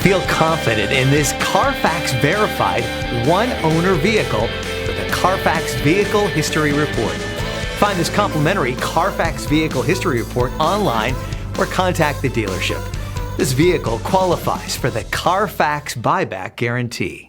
Feel confident in this Carfax verified one-owner vehicle with a Carfax Vehicle History Report. Find this complimentary Carfax Vehicle History Report online or contact the dealership. This vehicle qualifies for the Carfax Buyback Guarantee.